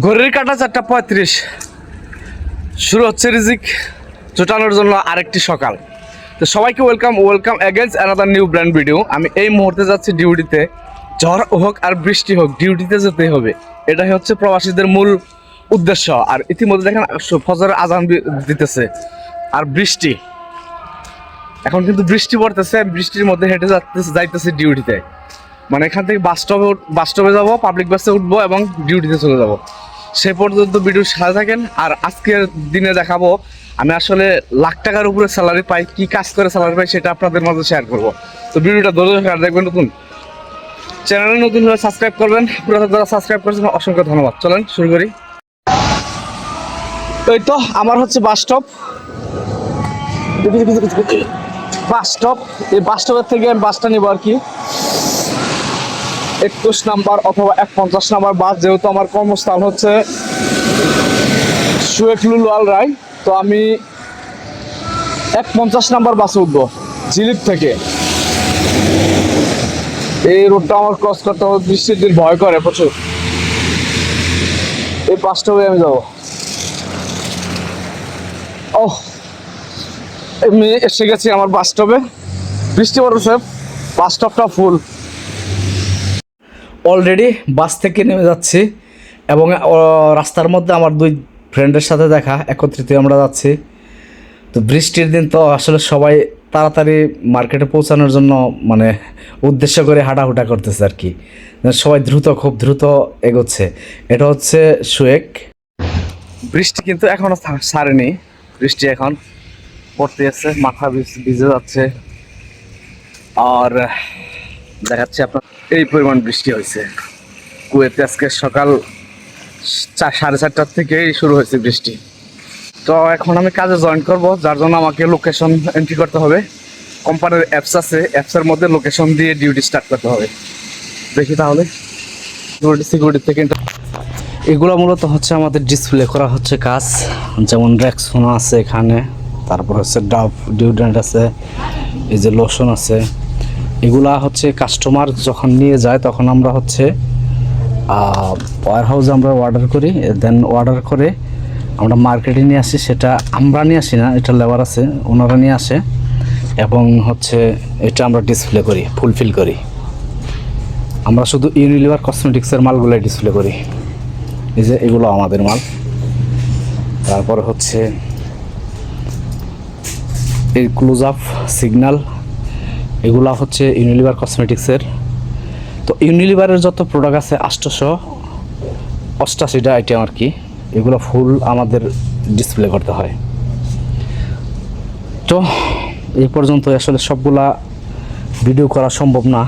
ঘড়ির কাঁটা 4:35। শুরু হচ্ছে রিজিক জোটানোর জন্য আরেকটি সকাল। তো সবাইকে welcome against another new brand video. আমি এই মুহূর্তে যাচ্ছি ডিউটিতে। ঝড় হোক আর বৃষ্টি হোক, ডিউটিতে যেতেই হবে। এটাই হচ্ছে প্রবাসীদের মূল উদ্দেশ্য। আর ইতিমধ্যে দেখেন ফজরের আজান দিতেছে আর বৃষ্টি। এখন কিন্তু বৃষ্টি পড়তেছে, বৃষ্টির মধ্যে হেঁটে যাইতেছি ডিউটিতে। মানে এখান থেকে বাস স্টপে যাবো, পাবলিক বাসে উঠবো এবং ডিউটিতে চলে যাব। সে পর্যন্ত ভিডিও সাথে থাকেন। আর আজকের দিনে দেখাবো আমি আসলে লাখ টাকার উপরে স্যালারি পাই, কি কাজ করে স্যালারি পাই সেটা আপনাদের মাঝে শেয়ার করবো। তো ভিডিওটা ধৈর্য সহকারে দেখবেন। নতুন চ্যানেলে নতুন হলে সাবস্ক্রাইব করবেন, পুরো যারা সাবস্ক্রাইব করেছেন অসংখ্য ধন্যবাদ। চলেন শুরু করি। এই তো আমার হচ্ছে বাস স্টপ। এই বাস স্টপের থেকে আমি বাসটা নিবো আর কি 21 নাম্বার অথবা 150 নাম্বার বাস, যেহেতু আমার কর্মস্থল হচ্ছে সুয়েক লুলুয়াল রায়। তো আমি 150 নাম্বার বাসে উঠবো জিলিপ থেকে। এই রোডটা আমার ক্রস করতে হবে, বৃষ্টির দিন ভয় করে প্রচুর। এই বাসটা হয়ে আমি যাবো। ও আমি এসে গেছি আমার বাস স্টপে। বৃষ্টি পড়েছে, বাস স্টপটা ফুল। অলরেডি বাস থেকে নেমে যাচ্ছি এবং রাস্তার মধ্যে আমার দুই ফ্রেন্ডের সাথে দেখা, একত্রিত আমরা যাচ্ছি। তো বৃষ্টির দিন তো আসলে সবাই তাড়াতাড়ি মার্কেটে পৌঁছানোর জন্য মানে উদ্দেশ্য করে হাঁটাহুটা করতেছে আর কি। সবাই খুব দ্রুত এগোচ্ছে। এটা হচ্ছে সুয়েক। বৃষ্টি কিন্তু এখনও ছাড়েনি, বৃষ্টি এখন পড়তে যাচ্ছে, মাথা ভিজে যাচ্ছে। আর দেখাচ্ছে আপনার এই পরিমাণ বৃষ্টি হয়েছে কুয়েতে আজকে সকাল 4:30টার থেকেই শুরু হয়েছে বৃষ্টি। তো এখন আমি কাজে জয়েন করব, যার জন্য আমাকে লোকেশন এন্ট্রি করতে হবে। কোম্পানির অ্যাপস আছে, অ্যাপসের মধ্যে লোকেশন দিয়ে ডিউটি স্টার্ট করতে হবে। দেখি তাহলে সিকিউরিটি থেকে। এগুলো মূলত হচ্ছে আমাদের ডিসপ্লে করা হচ্ছে কাজ, যেমন রেক্সোনা আছে এখানে, তারপর হচ্ছে ডাভ ডিওড্রেন্ট আছে, এই যে লোশন আছে। এগুলা হচ্ছে কাস্টমার যখন নিয়ে যায় তখন আমরা হচ্ছে ওয়ার হাউসে আমরা অর্ডার করি, দেন অর্ডার করে আমরা মার্কেটে নিয়ে আসি। সেটা আমরা নিয়ে আসি না, এটা লেবার আছে, ওনারা নিয়ে আসে এবং হচ্ছে এটা আমরা ডিসপ্লে করি, ফুলফিল করি। আমরা শুধু ইউনিলিভার কসমেটিক্সের মালগুলো ডিসপ্লে করি। এই যে এগুলো আমাদের মাল। তারপরে হচ্ছে এই ক্লোজ আপ সিগন্যাল, এগুলা হচ্ছে ইউনিলিভার কসমেটিক্সের। তো ইউনিলিভারের যত প্রোডাক্ট আছে 888টা আইটেম আর কি, এগুলো ফুল আমাদের ডিসপ্লে করতে হয়। তো এই পর্যন্ত আসলে সবগুলা ভিডিও করা সম্ভব না,